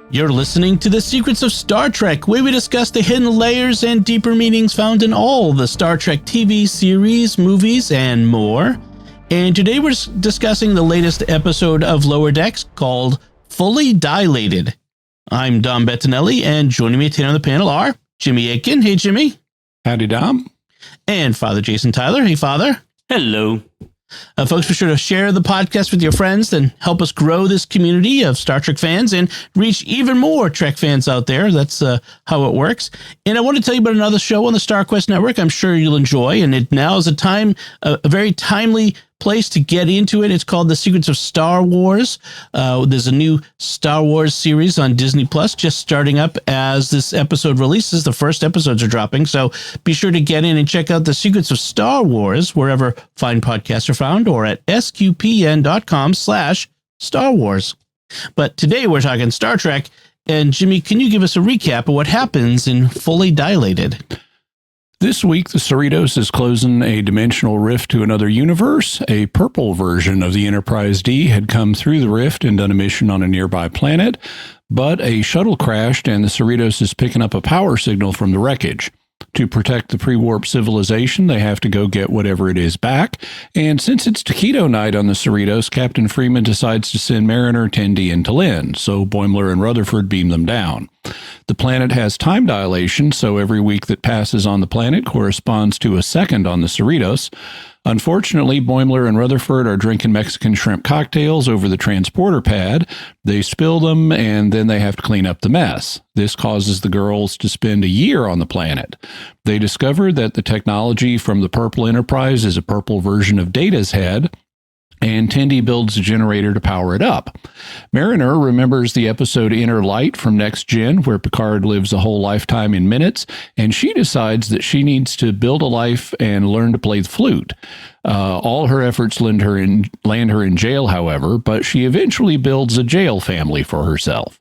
You're listening to The Secrets of Star Trek, where we discuss the hidden layers and deeper meanings found in all the Star Trek TV series, movies, and more. And today we're discussing the latest episode of Lower Decks called Fully Dilated. I'm Dom Bettinelli, and joining me today on the panel are Jimmy Akin. Hey, Jimmy. Howdy, Dom. And Father Jason Tyler. Hey, Father. Hello. Folks, be sure to share the podcast with your friends and help us grow this community of Star Trek fans and reach even more Trek fans out there. That's how it works. And I want to tell you about another show on the StarQuest Network I'm sure you'll enjoy. And it now is a very timely place to get into it. It's called The Secrets of Star Wars. There's a new Star Wars series on Disney Plus just starting up as this episode releases. The first episodes are dropping, so be sure to get in and check out The Secrets of Star Wars wherever fine podcasts are found, or at sqpn.com/Star Wars. But today we're talking Star Trek, and Jimmy, can you give us a recap of what happens in Fully Dilated? This week, the Cerritos is closing a dimensional rift to another universe. A purple version of the Enterprise D had come through the rift and done a mission on a nearby planet, but a shuttle crashed and the Cerritos is picking up a power signal from the wreckage. To protect the pre-warp civilization, they have to go get whatever it is back, and since it's taquito night on the Cerritos, Captain Freeman decides to send Mariner, Tendi, and T'Lyn, so Boimler and Rutherford beam them down. The planet has time dilation, so every week that passes on the planet corresponds to a second on the Cerritos. Unfortunately, Boimler and Rutherford are drinking Mexican shrimp cocktails over the transporter pad. They spill them, and then they have to clean up the mess. This causes the girls to spend a year on the planet. They discover that the technology from the Purple Enterprise is a purple version of Data's head, and Tendi builds a generator to power it up. Mariner remembers the episode Inner Light from Next Gen, where Picard lives a whole lifetime in minutes, and she decides that she needs to build a life and learn to play the flute. All her efforts land her in jail, however, but she eventually builds a jail family for herself.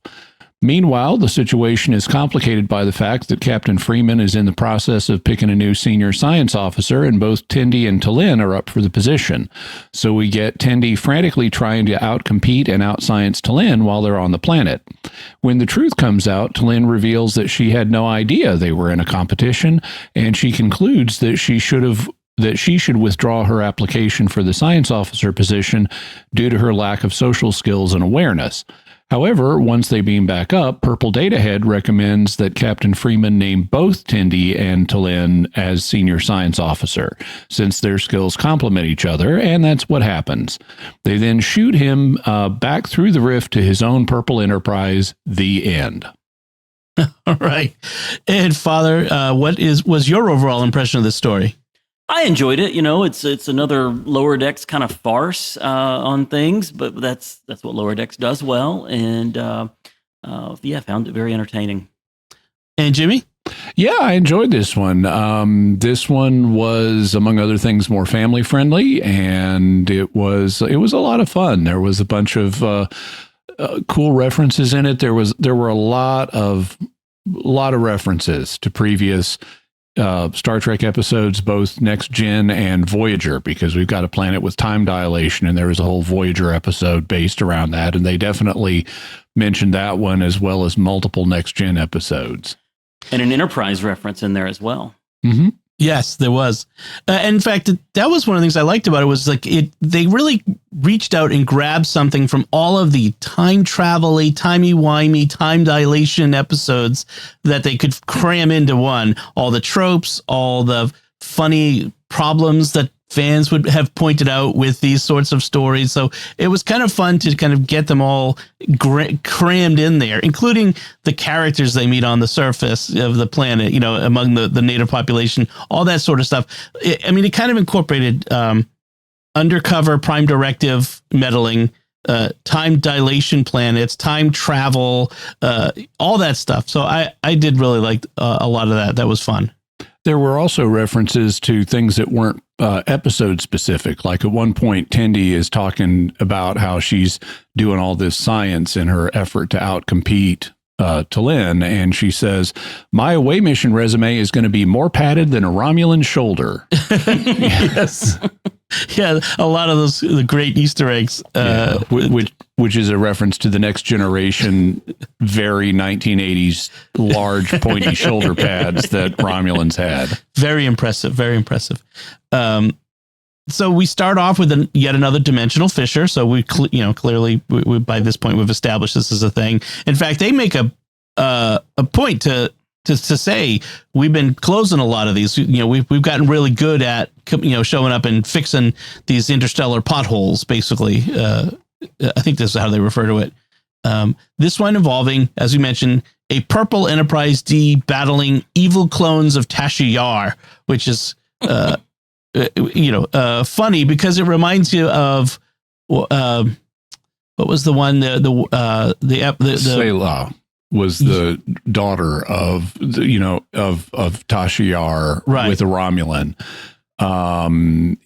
Meanwhile, the situation is complicated by the fact that Captain Freeman is in the process of picking a new senior science officer, and both Tendi and T'Lyn are up for the position. So we get Tendi frantically trying to outcompete and outscience T'Lyn while they're on the planet. When the truth comes out, T'Lyn reveals that she had no idea they were in a competition, and she concludes that she should withdraw her application for the science officer position due to her lack of social skills and awareness. However, once they beam back up, Purple Datahead recommends that Captain Freeman name both Tendi and T'Lyn as senior science officer, since their skills complement each other, and that's what happens. They then shoot him back through the rift to his own Purple Enterprise, the end. All right. And Father, what was your overall impression of this story? I enjoyed it. You know, it's another Lower Decks kind of farce on things, but that's what Lower Decks does well, and I found it very entertaining. And Jimmy? Yeah, I enjoyed this one. This one was, among other things, more family friendly, and it was a lot of fun. There was a bunch of cool references in it. There were a lot of references to previous Star Trek episodes, both Next Gen and Voyager, because we've got a planet with time dilation, and there was a whole Voyager episode based around that, and they definitely mentioned that one as well as multiple Next Gen episodes. And an Enterprise reference in there as well. Mm-hmm. Yes, there was. In fact, that was one of the things I liked about it, was like they really reached out and grabbed something from all of the time travel-y, timey-wimey, time dilation episodes that they could cram into one. All the tropes, all the funny problems that fans would have pointed out with these sorts of stories. So it was kind of fun to kind of get them all crammed in there, including the characters they meet on the surface of the planet, you know, among the native population, all that sort of stuff. It kind of incorporated undercover Prime Directive meddling, time dilation planets, time travel, all that stuff. So I did really like a lot of that. That was fun. There were also references to things that weren't episode specific. Like at one point, Tendi is talking about how she's doing all this science in her effort to outcompete Lynn, and she says, "My away mission resume is going to be more padded than a Romulan shoulder." Yes. Yeah, a lot of those the great Easter eggs, which is a reference to the Next Generation, very 1980s large pointy shoulder pads that Romulans had. Very impressive. Very impressive. So we start off with yet another dimensional fissure. So we, clearly we, by this point we've established this as a thing. In fact, they make a point to say we've been closing a lot of these. We've gotten really good at showing up and fixing these interstellar potholes. Basically, I think this is how they refer to it. This one involving, as we mentioned, a purple Enterprise D battling evil clones of Tasha Yar, which is funny because it reminds you of what was the one the Selah was the daughter of Tasha Yar, right, with a Romulan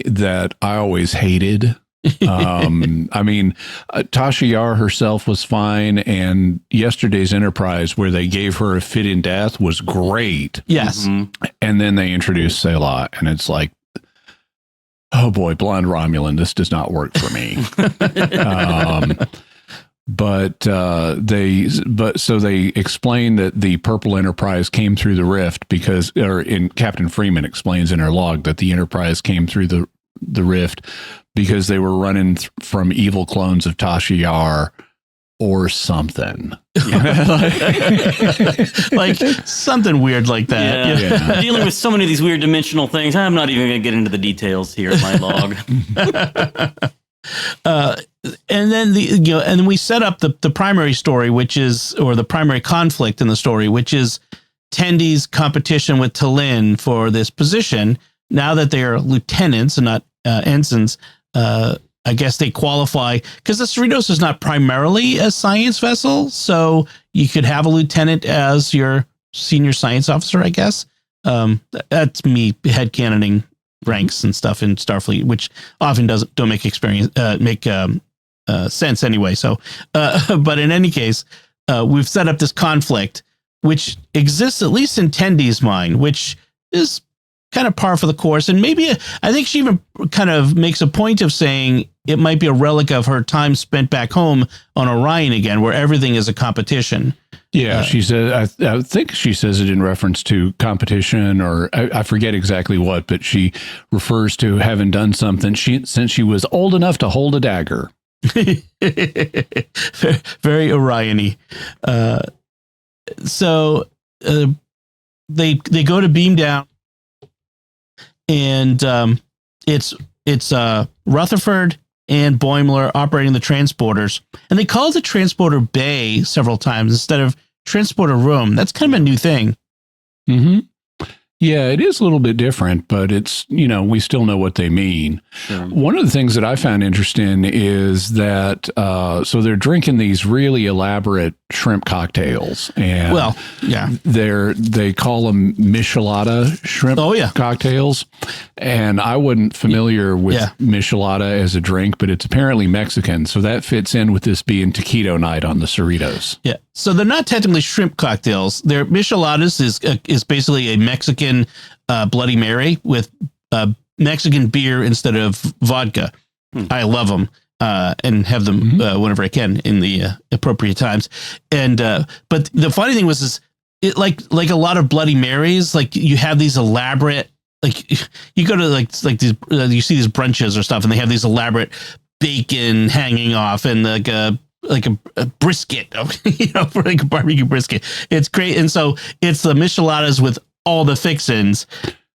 that I always hated. I mean, Tasha Yar herself was fine, and yesterday's Enterprise, where they gave her a fit in death, was great. Yes. And then they introduced Selah, and it's like, oh boy, blonde Romulan, this does not work for me. So they explain that the Purple Enterprise came through the rift in Captain Freeman explains in her log that the Enterprise came through the rift because they were running from evil clones of Tasha Yar or something. Like something weird like that. Yeah. Dealing with so many of these weird dimensional things, I'm not even going to get into the details here in my log. And then and we set up the primary story, or the primary conflict in the story, which is Tendy's competition with T'Lyn for this position. Now that they are lieutenants and not ensigns, I guess they qualify because the Cerritos is not primarily a science vessel, so you could have a lieutenant as your senior science officer, I guess. That's me headcanoning ranks and stuff in Starfleet, which often don't make sense anyway. So, but in any case, we've set up this conflict, which exists at least in Tendy's mind, which is kind of par for the course. And maybe I think she even kind of makes a point of saying it might be a relic of her time spent back home on Orion again, where everything is a competition. Yeah, she said, I think she says it in reference to competition, or I forget exactly what, but she refers to having done something since she was old enough to hold a dagger. Very Orion-y. So they go to beam down, and it's Rutherford and Boimler operating the transporters, and they call it the transporter bay several times instead of transporter room. That's kind of a new thing. Mm-hmm. Yeah, it is a little bit different, but it's, we still know what they mean. Sure. One of the things that I found interesting is that, so they're drinking these really elaborate shrimp cocktails, and they call them Michelada shrimp cocktails. And I wasn't familiar with Michelada as a drink, but it's apparently Mexican. So that fits in with this being taquito night on the Cerritos. Yeah. So they're not technically shrimp cocktails. They're Micheladas is basically a Mexican Bloody Mary with Mexican beer instead of vodka. I love them and have them whenever I can in the appropriate times. And but the funny thing was it like a lot of Bloody Marys, like you have these elaborate, like you go to like these you see these brunches or stuff, and they have these elaborate bacon hanging off and like a brisket, for like a barbecue brisket. It's great. And so it's the Micheladas with all the fixins,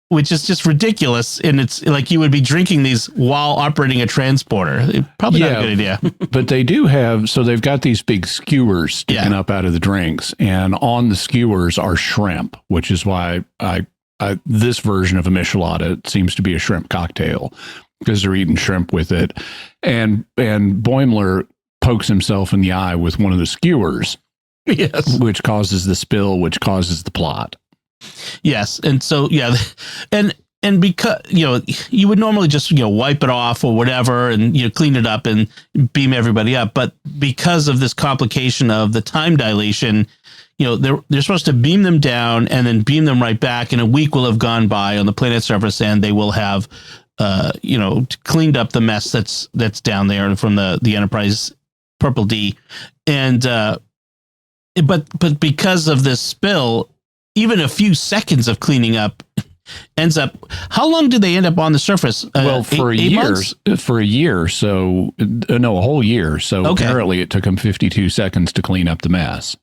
which is just ridiculous. And it's like you would be drinking these while operating a transporter. Probably not a good idea. But they do have, so they've got these big skewers sticking up out of the drinks, and on the skewers are shrimp, which is why this version of a Michelada seems to be a shrimp cocktail, because they're eating shrimp with it. And Boimler pokes himself in the eye with one of the skewers, which causes the spill, which causes the plot. Yes. And so, and because, you would normally just, wipe it off or whatever and, clean it up and beam everybody up. But because of this complication of the time dilation, they're supposed to beam them down and then beam them right back. And a week will have gone by on the planet's surface, and they will have, cleaned up the mess that's down there from the Enterprise Purple D. And but because of this spill, even a few seconds of cleaning up ends up. How long did they end up on the surface? For a year. So no, a whole year. So apparently it took them 52 seconds to clean up the mess.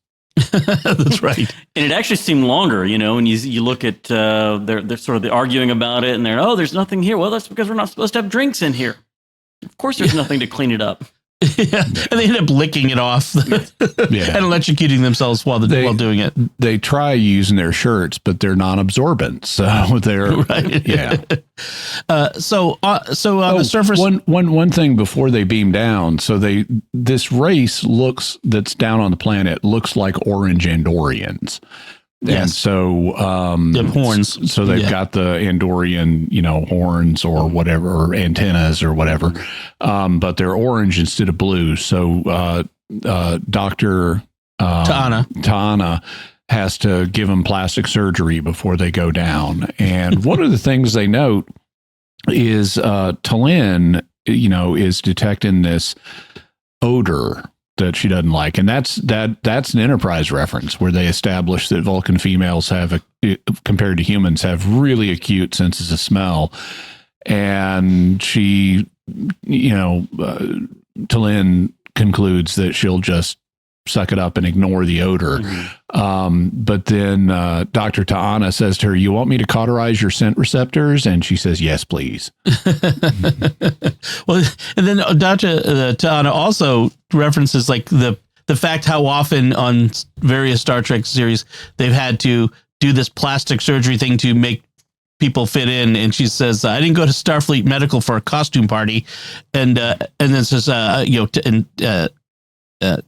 That's right. And it actually seemed longer, when you look at they're sort of arguing about it, and there's nothing here. Well, that's because we're not supposed to have drinks in here. Of course, there's nothing to clean it up. Yeah, and they end up licking it off and electrocuting themselves while doing it. They try using their shirts, but they're non-absorbent, so they're right. Yeah. So on the surface, one thing before they beam down. So this race that's down on the planet looks like orange Andorians. Yes. And so the horns. So they've got the Andorian, horns or whatever, or antennas or whatever, but they're orange instead of blue. So Dr. Ta'ana has to give them plastic surgery before they go down. And one of the things they note is T'Lyn, is detecting this odor that she doesn't like, and that's an Enterprise reference where they establish that Vulcan females have compared to humans have really acute senses of smell, and she T'Lyn concludes that she'll just suck it up and ignore the odor. But then Dr. Ta'ana says to her, "You want me to cauterize your scent receptors?" And she says, "Yes, please." Well, and then Dr. Ta'ana also references like the fact how often on various Star Trek series they've had to do this plastic surgery thing to make people fit in. And she says, "I didn't go to Starfleet Medical for a costume party," and then says,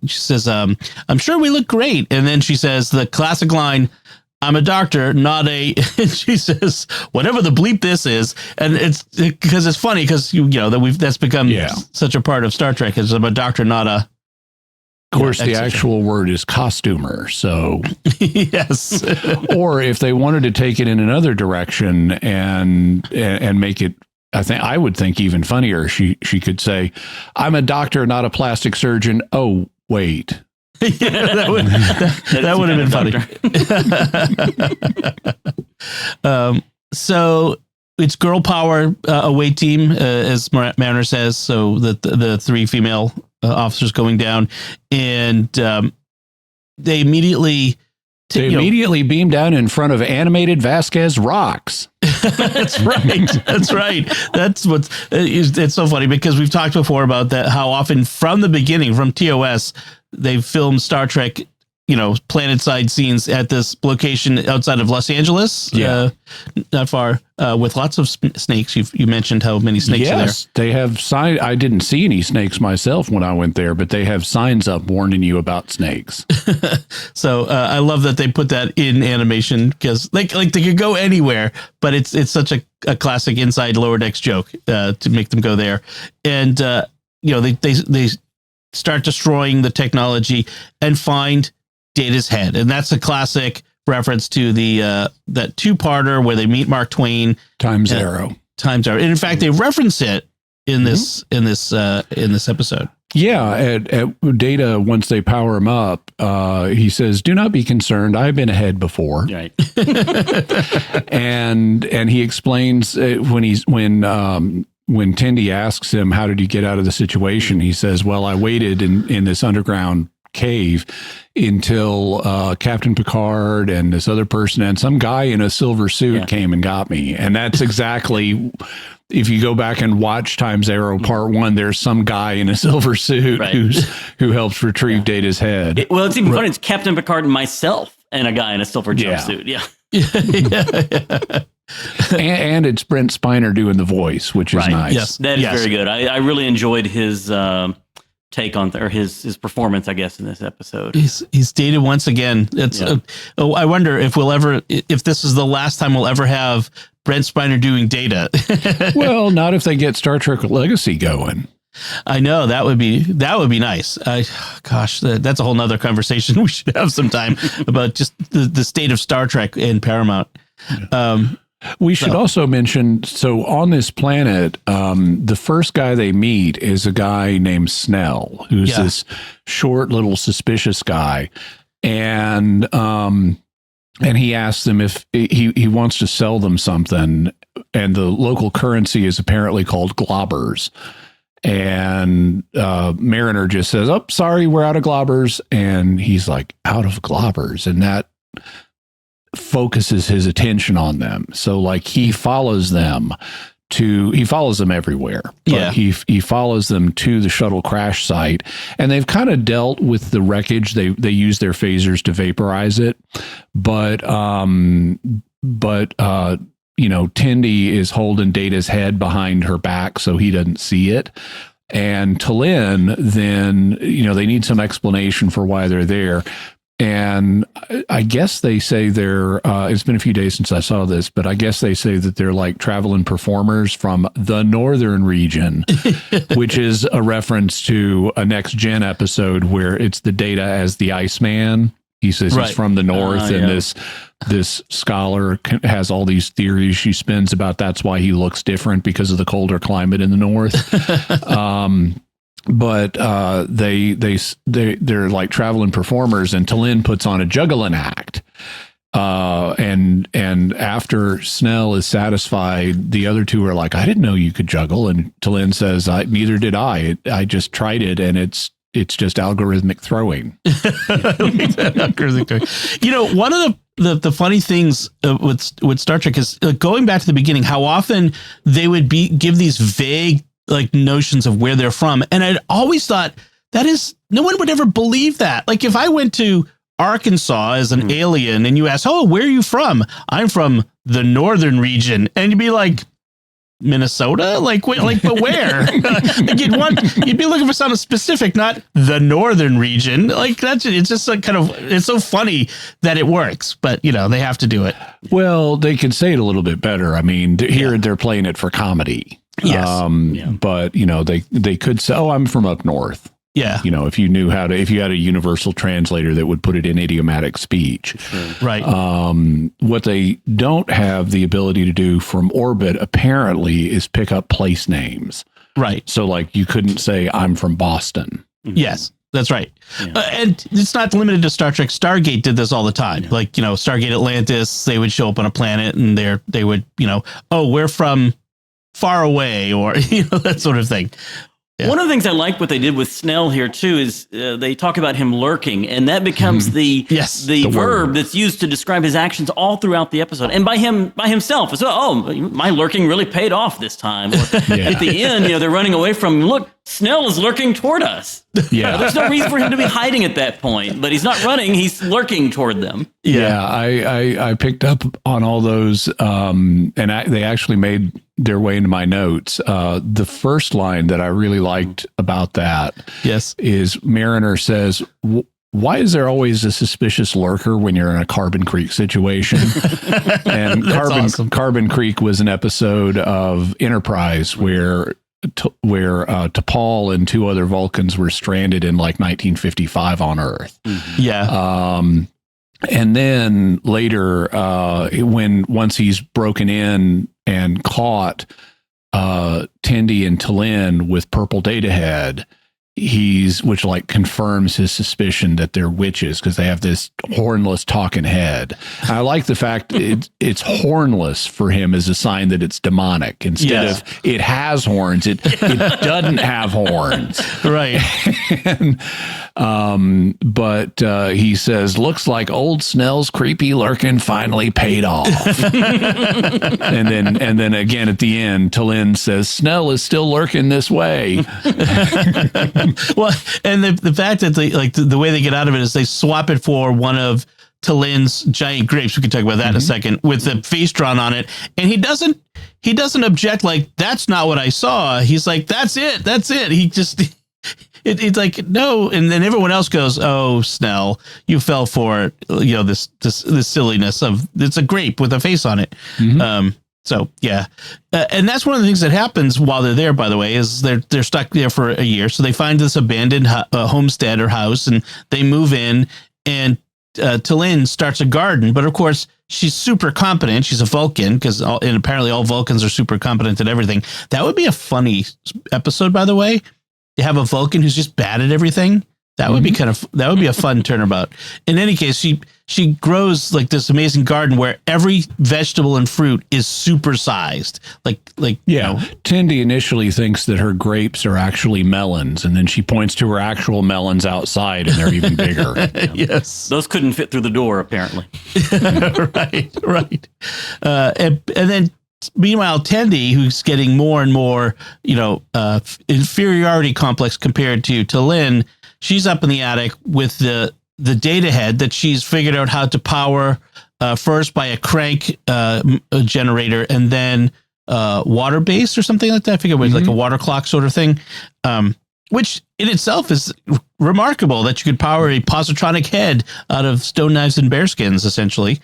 she says, "I'm sure we look great." And then she says the classic line, "I'm a doctor, not a," and she says, "Whatever the bleep this is." And it's because it's funny because that's become such a part of Star Trek is I'm a doctor, not a. Of course, the actual word is costumer. So yes. Or if they wanted to take it in another direction and make it, I would think even funnier. She could say, "I'm a doctor, not a plastic surgeon." Oh, wait. Yeah, that would have been funny. So it's girl power away team, as Mariner says. So the three female officers going down, and they immedially beam down in front of animated Vasquez rocks. That's right. That's right. That's what's it's so funny because we've talked before about that, how often from the beginning, from TOS, they've filmed Star Trek, planet side scenes at this location outside of Los Angeles. Not far, with lots of snakes. You mentioned how many snakes are there. Yes, they have sign. I didn't see any snakes myself when I went there, but they have signs up warning you about snakes. So I love that they put that in animation because like they could go anywhere, but it's such a classic inside Lower Decks joke to make them go there. And they start destroying the technology and find Data's head, and that's a classic reference to the that two-parter where they meet Mark Twain. Time Zero. And in fact, they reference it in this episode. Yeah, at Data, once they power him up, he says, "Do not be concerned. I've been ahead before." Right. and he explains when Tendi asks him, "How did you get out of the situation?" He says, "Well, I waited in this underground cave until Captain Picard and this other person and some guy in a silver suit came and got me." And that's exactly, if you go back and watch Time Zero Part 1, there's some guy in a silver suit who helps retrieve Data's head. It's even funny. It's Captain Picard and myself and a guy in a silver jumpsuit. Yeah. And it's Brent Spiner doing the voice, which is nice. Yes, that is very good. I really enjoyed his take on his performance, I guess, in this episode. He's dated once again. I wonder if this is the last time we'll ever have Brent Spiner doing Data. Well, not if they get Star Trek Legacy going. I know that would be nice. Gosh, that's a whole nother conversation we should have sometime about just the state of Star Trek and Paramount. We should also mention, so on this planet, the first guy they meet is a guy named Snell, who's this short, little suspicious guy. And he asks them if he wants to sell them something. And the local currency is apparently called globbers. And Mariner just says, "Oh, sorry, we're out of globbers." And he's like, "Out of globbers?" And that focuses his attention on them. So like he follows them everywhere. But he follows them to the shuttle crash site, and they've kind of dealt with the wreckage. They use their phasers to vaporize it, but Tendi is holding Data's head behind her back so he doesn't see it. And T'Lyn, then, they need some explanation for why they're there. And I guess they say they're, it's been a few days since I saw this, but I guess they say that they're like traveling performers from the northern region, which is a reference to a Next Gen episode where it's the Data as the Iceman. He says he's from the north, and this scholar has all these theories she spins about that's why he looks different because of the colder climate in the north. But they're like traveling performers, and T'Lyn puts on a juggling act. And after Snell is satisfied, the other two are like, "I didn't know you could juggle." And T'Lyn says, "Neither did I. I just tried it, and it's just algorithmic throwing." One of the funny things with Star Trek is going back to the beginning, how often they would give these vague like notions of where they're from. And I'd always thought no one would ever believe that. Like if I went to Arkansas as an alien and you ask, "Oh, where are you from?" "I'm from the northern region." And you'd be like, "Minnesota? But where?" You'd be looking for something specific, not the northern region. Like it's just like it's so funny that it works, but they have to do it. Well, they could say it a little bit better. I mean, here they're playing it for comedy. Yes. But they could say, "Oh, I'm from up north." Yeah. If you knew if you had a universal translator that would put it in idiomatic speech. Sure. Right. What they don't have the ability to do from orbit apparently is pick up place names. Right. So like you couldn't say, "I'm from Boston." Mm-hmm. Yes, that's right. Yeah. And it's not limited to Star Trek. Stargate did this all the time. Yeah. Like, Stargate Atlantis, they would show up on a planet and they would, "Oh, we're from far away," or, that sort of thing. Yeah. One of the things I like what they did with Snell here too is they talk about him lurking, and that becomes the verb word that's used to describe his actions all throughout the episode, and by himself as well. "Oh, my lurking really paid off this time." Or at the end, they're running away from him. "Look, Snell is lurking toward us." Yeah, there's no reason for him to be hiding at that point, but he's not running; he's lurking toward them. Yeah, I picked up on all those, and they actually made their way into my notes. The first line that I really liked about that is Mariner says, "Why is there always a suspicious lurker when you're in a Carbon Creek situation?" And Carbon Creek was an episode of Enterprise where T'Pol and two other Vulcans were stranded in like 1955 on Earth. Mm-hmm. Yeah. And then later, once he's broken in and caught Tendi and T'Lyn with purple data head, which like confirms his suspicion that they're witches because they have this hornless talking head. I like the fact it's hornless for him as a sign that it's demonic instead of it has horns. It doesn't have horns. Right. But he says, "Looks like old Snell's creepy lurking finally paid off." and then again at the end, T'Lyn says, "Snell is still lurking this way." Well, and the fact that the way they get out of it is they swap it for one of T'Lyn's giant grapes. We can talk about that in a second, with the face drawn on it, and he doesn't object. Like, "That's not what I saw." He's like, "That's it." He just it's like, "No," and then everyone else goes, "Oh, Snell, you fell for this silliness of it's a grape with a face on it." Mm-hmm. So yeah, and that's one of the things that happens while they're there. By the way, is they're stuck there for a year, so they find this abandoned homestead or house, and they move in. And T'Lyn starts a garden, but of course she's super competent. She's a Vulcan and apparently all Vulcans are super competent at everything. That would be a funny episode, by the way. You have a Vulcan who's just bad at everything. That would be that would be a fun turnabout. In any case, she grows like this amazing garden where every vegetable and fruit is supersized. Like yeah. Tendi initially thinks that her grapes are actually melons, and then she points to her actual melons outside, and they're even bigger. Yes, those couldn't fit through the door apparently. Right. And then. Meanwhile, Tendi, who's getting more and more, inferiority complex compared to T'Lyn, she's up in the attic with the data head that she's figured out how to power first by a crank generator and then water based or something like that. I figure it was like a water clock sort of thing, which in itself is remarkable that you could power a positronic head out of stone knives and bearskins, essentially.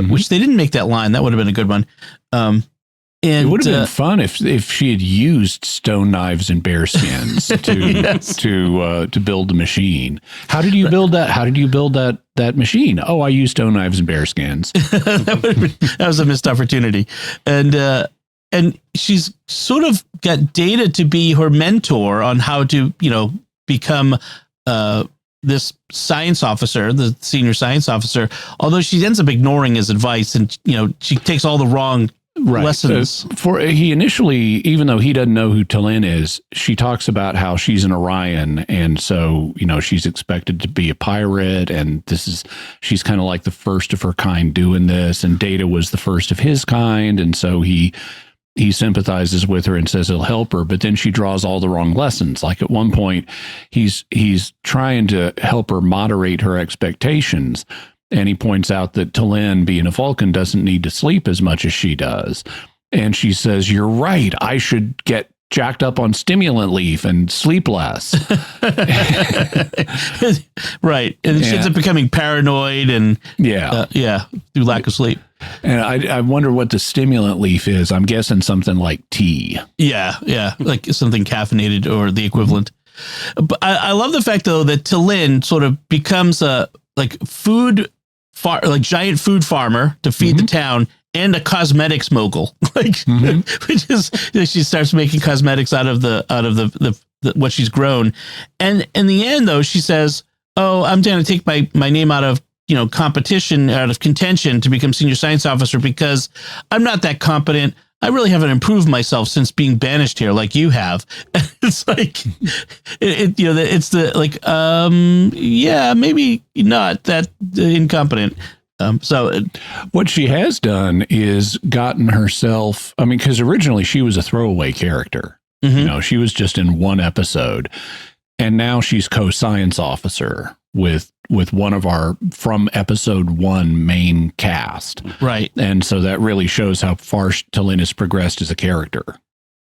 Which they didn't make that line. That would have been a good one. And it would have been fun if she had used stone knives and bearskins to build the machine. How did you build that? How did you build that machine? Oh, I used stone knives and bearskins. that was a missed opportunity. And she's sort of got Data to be her mentor on how to become this science officer, the senior science officer, although she ends up ignoring his advice and, she takes all the wrong lessons. He initially, even though he doesn't know who T'Lyn is, she talks about how she's an Orion. And so, she's expected to be a pirate. And she's kind of like the first of her kind doing this. And Data was the first of his kind. And so he sympathizes with her and says he'll help her, but then she draws all the wrong lessons. Like at one point, he's trying to help her moderate her expectations, and he points out that T'Lyn, being a Vulcan, doesn't need to sleep as much as she does. And she says, "You're right. I should get jacked up on stimulant leaf and sleep less." Right. And she ends up becoming paranoid and through lack of sleep. And I wonder what the stimulant leaf is. I'm guessing something like tea. Yeah. Like something caffeinated or the equivalent. But I love the fact, though, that T'Lyn sort of becomes a giant food farmer to feed the town and a cosmetics mogul. Which is, she starts making cosmetics out of the what she's grown. And in the end, though, she says, "Oh, I'm going to take my name out of competition, out of contention to become senior science officer because I'm not that competent. I really haven't improved myself since being banished here like you have." It's like, maybe not that incompetent. So what she has done is gotten herself, because originally she was a throwaway character. She was just in one episode, and now she's co-science officer with one of our from episode 1 main cast. Right. And so that really shows how far T'Lyn has progressed as a character.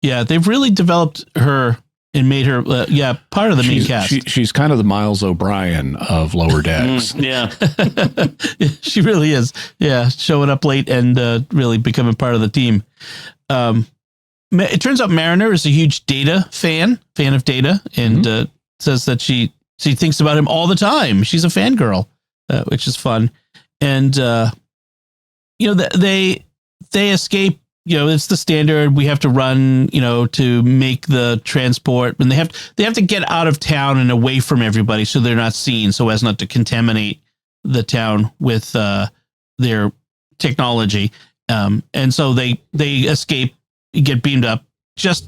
Yeah, they've really developed her and made her part of the main cast. She's kind of the Miles O'Brien of Lower Decks. She really is. Yeah, showing up late and really becoming part of the team. It turns out Mariner is a huge Data fan of Data, and says that she thinks about him all the time. She's a fangirl, which is fun. And, they escape, it's the standard. We have to run, to make the transport, and they have to get out of town and away from everybody so they're not seen, so as not to contaminate the town with their technology. And so they escape, get beamed up just,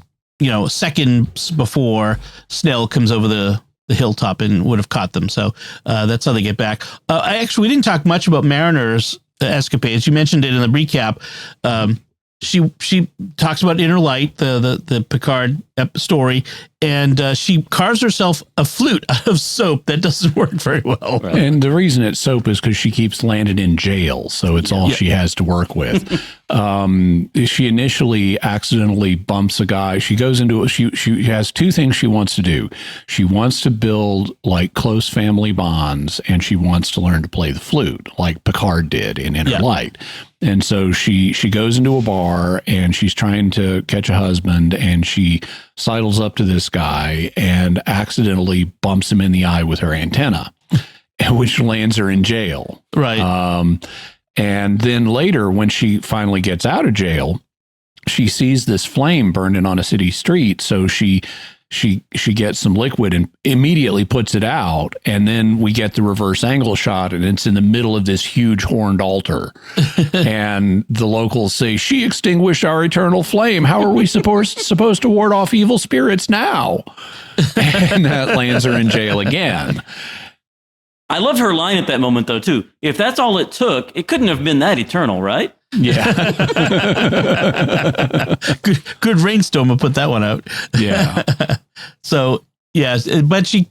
seconds before Snell comes over the hilltop and would have caught them. So that's how they get back. We didn't talk much about Mariner's escapades. You mentioned it in the recap. She talks about Inner Light, the Picard story, and she carves herself a flute out of soap that doesn't work very well. And the reason it's soap is because she keeps landing in jail, so it's all she has to work with. She initially accidentally bumps a guy. She goes into she has two things she wants to do. She wants to build like close family bonds, and she wants to learn to play the flute like Picard did in Inner Light. And so she goes into a bar and she's trying to catch a husband, and she sidles up to this guy and accidentally bumps him in the eye with her antenna, which lands her in jail. Right. And then later, when she finally gets out of jail, she sees this flame burning on a city street. So she gets some liquid and immediately puts it out. And then we get the reverse angle shot, and it's in the middle of this huge horned altar. And the locals say, she extinguished our eternal flame. How are we supposed to ward off evil spirits now? And that lands her in jail again. I love her line at that moment, though, too. If that's all it took, it couldn't have been that eternal, right? Yeah. good rainstorm will put that one out. Yeah. So, yes, but she,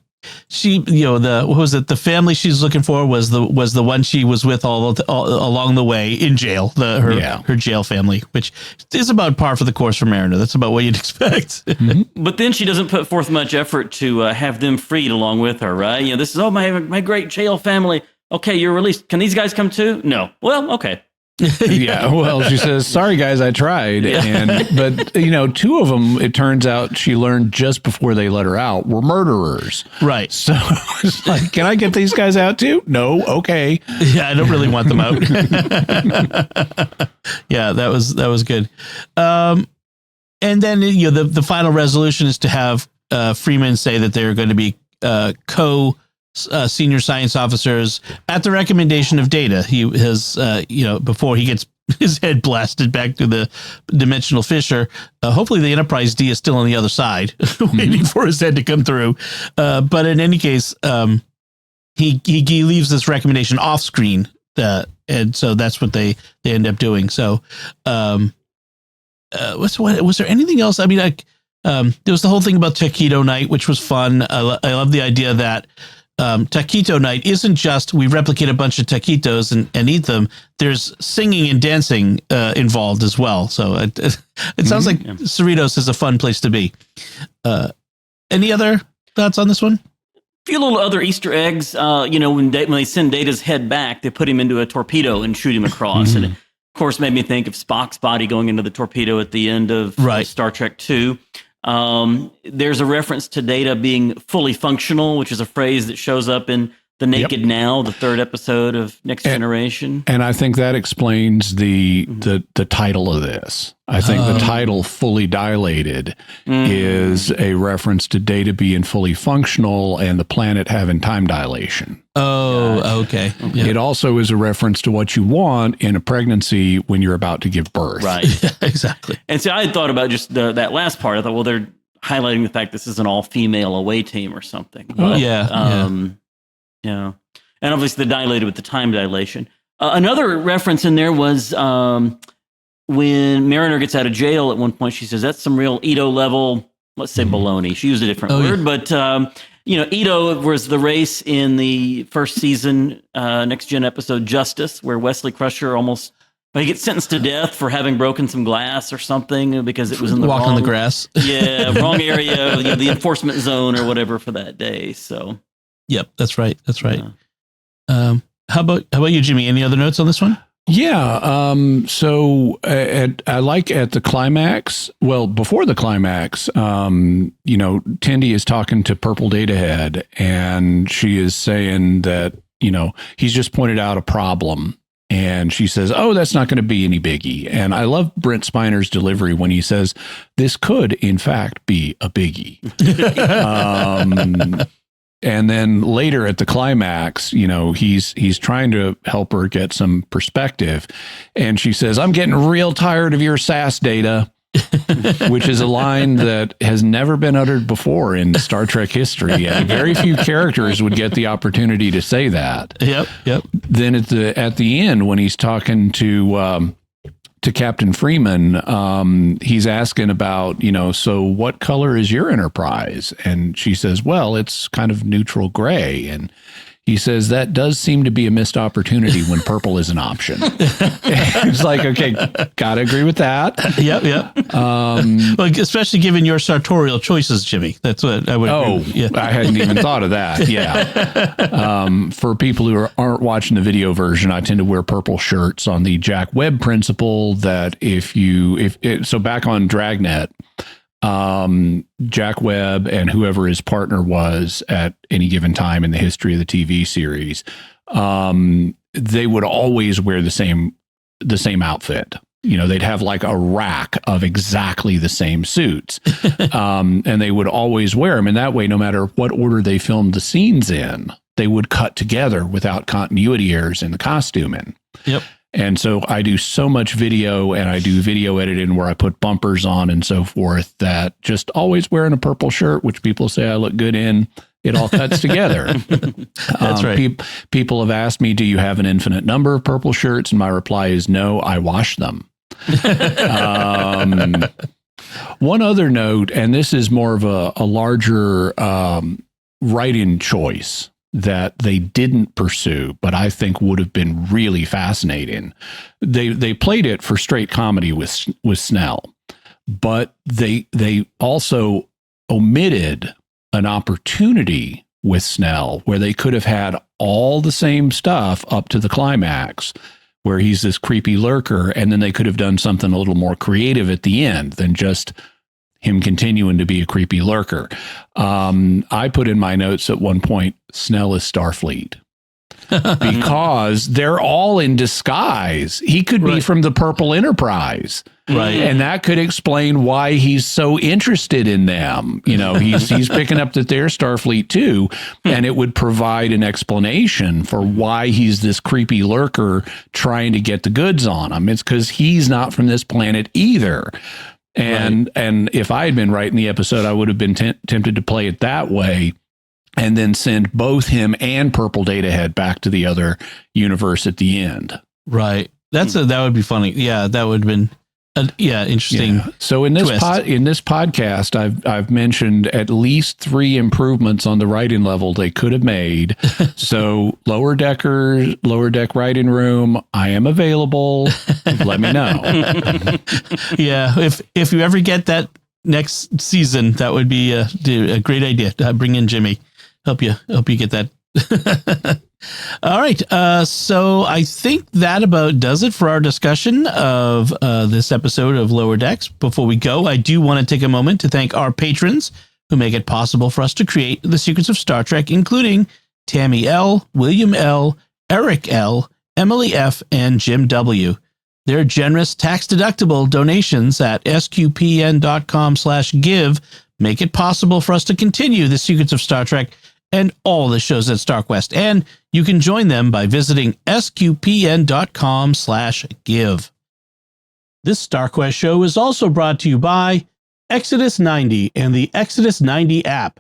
what was it? The family she's looking for was the one she was with all along the way in jail, her jail family, which is about par for the course for Mariner. That's about what you'd expect. Mm-hmm. But then she doesn't put forth much effort to have them freed along with her, right? This is, my great jail family. Okay, you're released. Can these guys come too? No. Well, okay. Yeah, well, she says, sorry guys, I tried. But two of them, it turns out she learned just before they let her out, were murderers. Right. So it's like, can I get these guys out too? No. Okay. Yeah, I don't really want them out. Yeah, that was good. And then the final resolution is to have Freeman say that they're going to be senior science officers at the recommendation of Data. He has, before he gets his head blasted back through the dimensional fissure. Hopefully the Enterprise D is still on the other side, waiting for his head to come through. But in any case, he leaves this recommendation off screen, and so that's what they end up doing. So, was there anything else? I mean, there was the whole thing about Taquito Night, which was fun. I love the idea that Taquito Night isn't just we replicate a bunch of taquitos and eat them. There's singing and dancing involved as well. So it sounds like Cerritos is a fun place to be. Any other thoughts on this one? A few little other Easter eggs. When they send Data's head back, they put him into a torpedo and shoot him across. And it, of course, made me think of Spock's body going into the torpedo at the end of Star Trek II. There's a reference to Data being fully functional, which is a phrase that shows up in The Naked Now, the third episode of Next Generation. And I think that explains the title of this. I think the title, Fully Dilated, is a reference to Data being fully functional and the planet having time dilation. Oh, okay. Yeah. It also is a reference to what you want in a pregnancy when you're about to give birth. Right. Yeah, exactly. And so I had thought about just that last part. I thought, well, they're highlighting the fact this is an all-female away team or something. But, And obviously the dilated with the time dilation. Another reference in there was when Mariner gets out of jail at one point, she says, that's some real Ito level, let's say baloney. She used a different word, but Ito was the race in the first season, Next Gen episode Justice, where Wesley Crusher he gets sentenced to death for having broken some glass or something because it was in the walk on the grass. Wrong area, the enforcement zone or whatever for that day. So, yep, that's right. How about you, Jimmy? Any other notes on this one? Yeah. So I like at the climax, before the climax, Tendi is talking to Purple Datahead, and she is saying that, he's just pointed out a problem. And she says, oh, that's not going to be any biggie. And I love Brent Spiner's delivery when he says, this could, in fact, be a biggie. And then later at the climax, he's trying to help her get some perspective. And she says, I'm getting real tired of your sass, Data, which is a line that has never been uttered before in Star Trek history. And very few characters would get the opportunity to say that. Yep. Then at the end, when he's talking to Captain Freeman, he's asking about, so what color is your Enterprise? And she says, well, it's kind of neutral gray. And He says that does seem to be a missed opportunity when purple is an option. It's like, okay, gotta agree with that. Yep. Well, especially given your sartorial choices, Jimmy. That's what I would. I hadn't even thought of that. Yeah. For people who aren't watching the video version, I tend to wear purple shirts on the Jack Webb principle that so back on Dragnet, Jack Webb and whoever his partner was at any given time in the history of the TV series, they would always wear the same outfit. They'd have like a rack of exactly the same suits, and they would always wear them. And that way, no matter what order they filmed the scenes in, they would cut together without continuity errors in the costuming. Yep. And so I do so much video, and I do video editing where I put bumpers on and so forth, that just always wearing a purple shirt, which people say I look good in, it all cuts together. That's right. People have asked me, do you have an infinite number of purple shirts? And my reply is no, I wash them. One other note, and this is more of a larger write-in choice that they didn't pursue, but I think would have been really fascinating. They played it for straight comedy with Snell, but they also omitted an opportunity with Snell where they could have had all the same stuff up to the climax, where he's this creepy lurker, and then they could have done something a little more creative at the end than just him continuing to be a creepy lurker. I put in my notes at one point, Snell is Starfleet. Because they're all in disguise. He could be from the Purple Enterprise. Right. And that could explain why he's so interested in them. He's picking up that they're Starfleet too. And it would provide an explanation for why he's this creepy lurker trying to get the goods on him. It's because he's not from this planet either. And if I had been writing the episode, I would have been tempted to play it that way, and then send both him and Purple Datahead back to the other universe at the end. Right. That would be funny. Yeah, that would have been interesting. Yeah. So in this podcast, I've mentioned at least 3 improvements on the writing level they could have made. So lower deck writing room, I am available. Let me know. Yeah, if you ever get that next season, that would be a great idea. Bring in Jimmy. Help you get that. All right. So I think that about does it for our discussion of this episode of Lower Decks. Before we go, I do want to take a moment to thank our patrons who make it possible for us to create The Secrets of Star Trek, including Tammy L., William L., Eric L., Emily F., and Jim W. Their generous tax-deductible donations at sqpn.com/give make it possible for us to continue The Secrets of Star Trek and all the shows at StarQuest. And you can join them by visiting sqpn.com/give. This StarQuest show is also brought to you by Exodus 90 and the Exodus 90 app.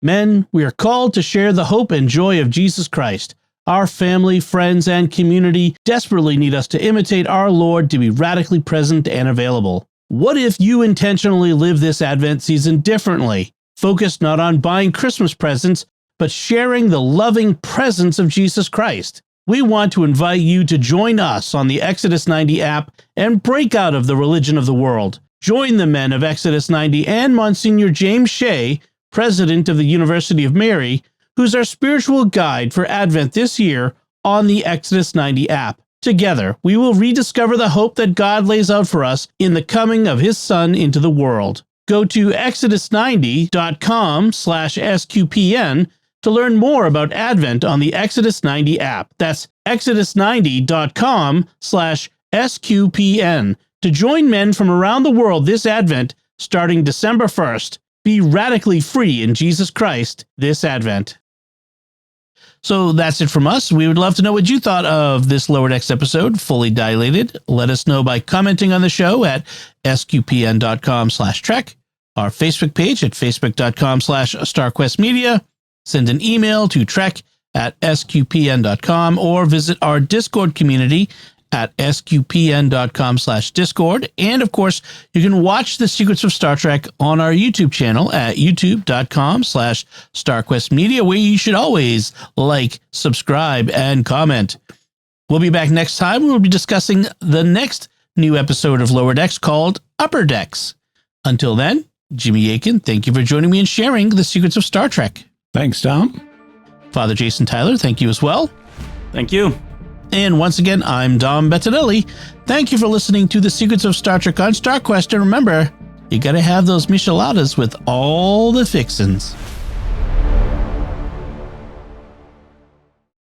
Men, we are called to share the hope and joy of Jesus Christ. Our family, friends, and community desperately need us to imitate our Lord to be radically present and available. What if you intentionally live this Advent season differently? Focused not on buying Christmas presents, but sharing the loving presence of Jesus Christ. We want to invite you to join us on the Exodus 90 app and break out of the religion of the world. Join the men of Exodus 90 and Monsignor James Shea, president of the University of Mary, who's our spiritual guide for Advent this year on the Exodus 90 app. Together, we will rediscover the hope that God lays out for us in the coming of his Son into the world. Go to exodus90.com/SQPN to learn more about Advent on the Exodus 90 app. That's exodus90.com/SQPN to join men from around the world this Advent starting December 1st. Be radically free in Jesus Christ this Advent. So that's it from us. We would love to know what you thought of this Lower Decks episode, Fully Dilated. Let us know by commenting on the show at sqpn.com/trek, our Facebook page at facebook.com/StarQuestMedia. Send an email to trek@sqpn.com or visit our Discord community at sqpn.com/discord. And of course, you can watch The Secrets of Star Trek on our YouTube channel at youtube.com/StarQuestMedia, where you should always like, subscribe, and comment. We'll be back next time. We'll be discussing the next new episode of Lower Decks called Upper Decks. Until then, Jimmy Akin, thank you for joining me and sharing The Secrets of Star Trek. Thanks, Tom. Father Jason Tyler, thank you as well. Thank you. And once again, I'm Dom Bettinelli. Thank you for listening to The Secrets of Star Trek on StarQuest. And remember, you got to have those micheladas with all the fixins.